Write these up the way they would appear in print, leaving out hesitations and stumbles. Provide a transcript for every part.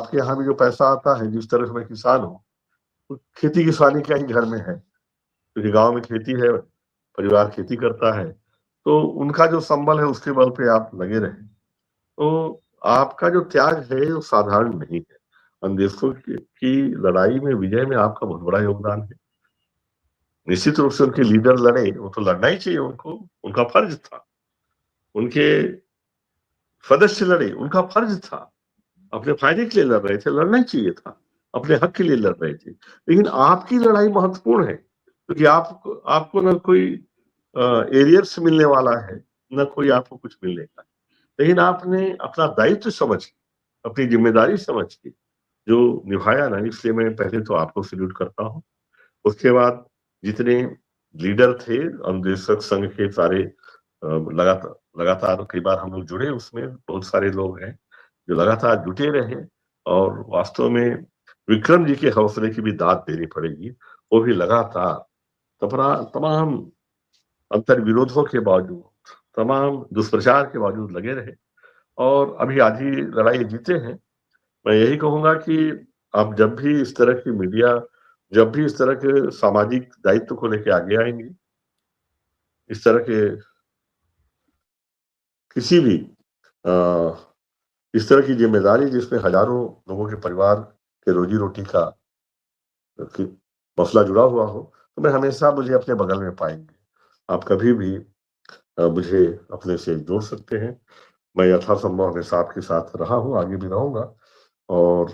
आपके यहाँ भी जो पैसा आता है, जिस तरह से मैं किसान हूँ, तो खेती किसानी का ही घर में है, क्योंकि गांव में खेती है, परिवार खेती करता है, तो उनका जो संबल है उसके बल पे आप लगे रहे। तो आपका जो त्याग है वो साधारण नहीं है। अंदेशों की लड़ाई में, विजय में आपका बहुत बड़ा योगदान है। निश्चित रूप से उनके लीडर लड़े, वो तो लड़ना ही चाहिए उनको, उनका फर्ज था। उनके सदस्य लड़े, उनका फर्ज था। अपने फायदे के लिए लड़ रहे थे, लड़ना ही चाहिए था, अपने हक के लिए लड़ रहे थे। लेकिन आपकी लड़ाई महत्वपूर्ण है, क्योंकि आपको न कोई एरियर्स मिलने वाला है, न कोई आपको कुछ मिलने का। लेकिन आपने अपना दायित्व समझ के, अपनी जिम्मेदारी समझ के जो निभाया ना, इसलिए मैं पहले तो आपको सल्यूट करता हूँ। उसके बाद जितने लीडर थे अनुदेशक संघ के सारे, लगातार लगातार कई बार हम लोग जुड़े, उसमें बहुत सारे लोग हैं जो लगातार जुटे रहे। और वास्तव में विक्रम जी के हौसले की भी दाद देनी पड़ेगी। वो भी लगातार तमाम अंतर विरोधों के बावजूद, तमाम दुष्प्रचार के बावजूद लगे रहे, और अभी आधी लड़ाई जीते हैं। मैं यही कहूंगा कि आप जब भी इस तरह की मीडिया, जब भी इस तरह के सामाजिक दायित्व को लेकर आगे आएंगे, इस तरह के किसी भी इस तरह की जिम्मेदारी जिसमें हजारों लोगों के परिवार के रोजी रोटी का मसला जुड़ा हुआ हो, तो मैं हमेशा, मुझे अपने बगल में पाएंगे। आप कभी भी मुझे अपने से जोड़ सकते हैं। मैं यथासंभव हमेशा आपके साथ रहा हूँ, आगे भी रहूंगा। और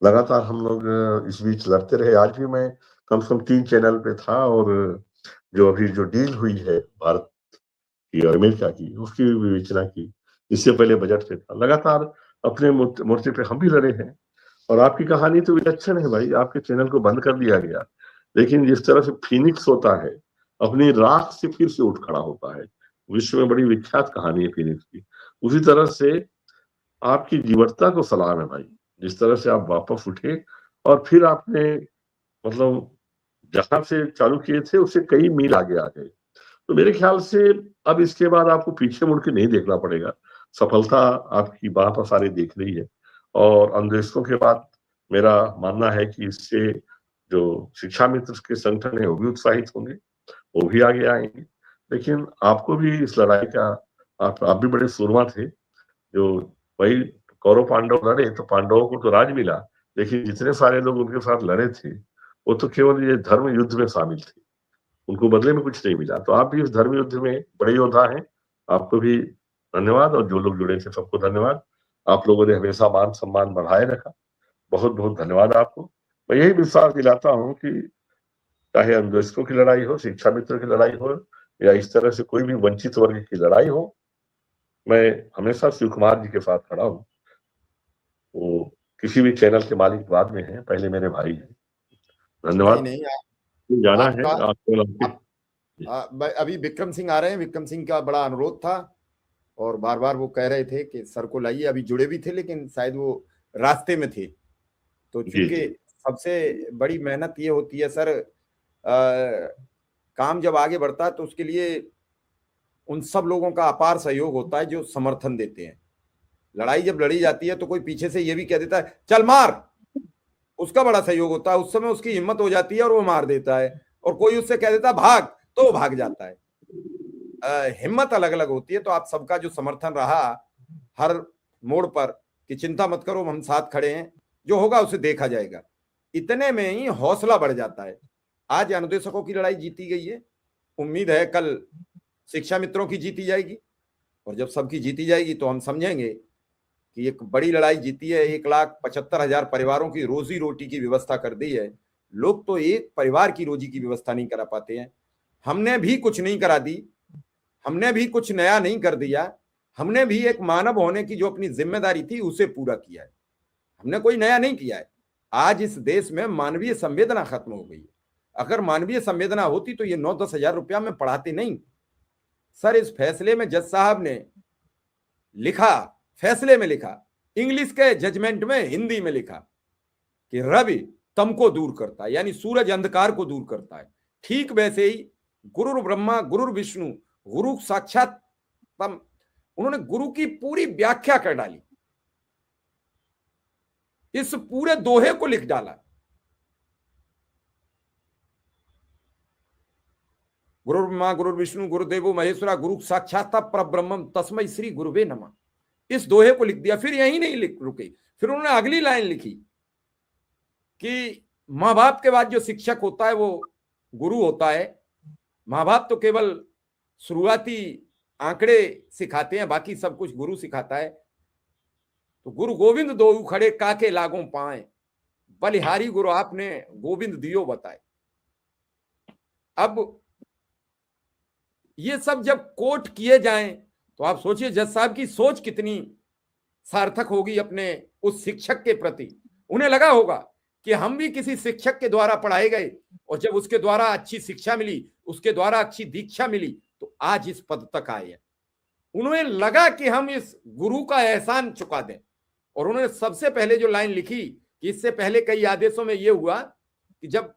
लगातार हम लोग इस बीच लड़ते रहे। आज भी मैं कम से कम 3 चैनल पे था, और जो अभी जो डील हुई है भारत की और अमेरिका की, उसकी भी विवेचना की। इससे पहले बजट पे था। लगातार अपने मोर्चे पे हम भी लड़े हैं। और आपकी कहानी तो विलक्षण है भाई, आपके चैनल को बंद कर दिया गया, लेकिन जिस तरह से फीनिक्स होता है, अपनी राख से फिर से उठ खड़ा होता है। विश्व में बड़ी विख्यात कहानी है फीनिक्स की। उसी तरह से आपकी जीवटता को सलाम है भाई, जिस तरह से आप वापस उठे, और फिर आपने, मतलब जहां से चालू किए थे उससे कई मील आगे आ गए। तो मेरे ख्याल से अब इसके बाद आपको पीछे मुड़ के नहीं देखना पड़ेगा। सफलता आपकी बात देख रही है। और अन्वेषकों के बाद मेरा मानना है कि इससे जो शिक्षा मित्र के संगठन है वो भी उत्साहित होंगे, वो भी आगे आएंगे। लेकिन आपको भी इस लड़ाई का, आप भी बड़े सूरमा थे। जो वही कौरव पांडव लड़े तो पांडवों को तो राज मिला, लेकिन जितने सारे लोग उनके साथ लड़े थे वो तो केवल ये धर्म युद्ध में शामिल थे, उनको बदले में कुछ नहीं मिला। तो आप भी इस धर्म युद्ध में बड़े योद्धा हैं। आपको भी धन्यवाद, और जो लोग जुड़े थे सबको धन्यवाद। आप लोगों ने हमेशा मान सम्मान बढ़ाए रखा। बहुत बहुत धन्यवाद आपको। मैं यही विश्वास दिलाता हूँ कि चाहे अन्वेषकों की लड़ाई हो, शिक्षा मित्रों की लड़ाई हो, या इस तरह से कोई भी वंचित वर्ग की लड़ाई हो, मैं हमेशा शिव कुमार जी के साथ खड़ा हूँ। वो किसी भी चैनल के मालिक बाद में है, पहले मेरे भाई हैं। नहीं धन्यवाद। नहीं, जाना है आपका आपको। अभी विक्रम सिंह आ रहे हैं। विक्रम सिंह का बड़ा अनुरोध था, और बार बार वो कह रहे थे कि सर को लाइए। अभी जुड़े भी थे, लेकिन शायद वो रास्ते में थे। तो जी चूंकि जी सबसे बड़ी मेहनत ये होती है सर, काम जब आगे बढ़ता है तो उसके लिए उन सब लोगों का अपार सहयोग होता है जो समर्थन देते हैं। लड़ाई जब लड़ी जाती है तो कोई पीछे से ये भी कह देता है चल मार, उसका बड़ा सहयोग होता है। उस समय उसकी हिम्मत हो जाती है और वो मार देता है। और कोई उससे कह देता है भाग, तो वो भाग जाता है। हिम्मत अलग अलग होती है। तो आप सबका जो समर्थन रहा हर मोड़ पर, कि चिंता मत करो, हम साथ खड़े हैं, जो होगा उसे देखा जाएगा, इतने में ही हौसला बढ़ जाता है। आज अनुदेशकों की लड़ाई जीती गई है, उम्मीद है कल शिक्षा मित्रों की जीती जाएगी। और जब सबकी जीती जाएगी तो हम समझेंगे कि एक बड़ी लड़ाई जीती है। 1,75,000 परिवारों की रोजी रोटी की व्यवस्था कर दी है। लोग तो एक परिवार की रोजी की व्यवस्था नहीं करा पाते हैं। हमने भी कुछ नहीं करा दी, हमने भी कुछ नया नहीं कर दिया। हमने भी एक मानव होने की जो अपनी जिम्मेदारी थी उसे पूरा किया है। हमने कोई नया नहीं किया है। आज इस देश में मानवीय संवेदना खत्म हो गई है। अगर मानवीय संवेदना होती तो ये 9-10 हजार रुपया में पढ़ाते नहीं। सर, इस फैसले में जज साहब ने लिखा, फैसले में लिखा, इंग्लिश के जजमेंट में हिंदी में लिखा कि रवि तम को दूर करता है, यानी सूरज अंधकार को दूर करता है। ठीक वैसे ही गुरु ब्रह्मा गुरु विष्णु गुरु साक्षात तम, उन्होंने गुरु की पूरी व्याख्या कर डाली। इस पूरे दोहे को लिख डाला। गुरुर्ब्रह्मा गुरुर्विष्णु गुरुदेवो महेश्वरा गुरु साक्षात परब्रह्मम तस्मै श्री गुरुवे नमः, इस दोहे को लिख दिया। फिर यही नहीं लिख रुके, फिर उन्होंने अगली लाइन लिखी कि माँ बाप के बाद जो शिक्षक होता है वो गुरु होता है। माँ बाप तो केवल शुरुआती आंकड़े सिखाते हैं, बाकी सब कुछ गुरु सिखाता है। तो गुरु गोविंद दो खड़े काके लागों पाए, बलिहारी गुरु आपने गोविंद दियो बताए। अब ये सब जब कोट किए जाएं तो आप सोचिए जज साहब की सोच कितनी सार्थक होगी अपने उस शिक्षक के प्रति। उन्हें लगा होगा कि हम भी किसी शिक्षक के द्वारा पढ़ाए गए और जब उसके द्वारा अच्छी शिक्षा मिली, उसके द्वारा अच्छी दीक्षा मिली, तो आज इस पद तक आए हैं। उन्हें लगा कि हम इस गुरु का एहसान चुका दें, और उन्होंने सबसे पहले जो लाइन लिखी कि इससे पहले कई आदेशों में यह हुआ कि जब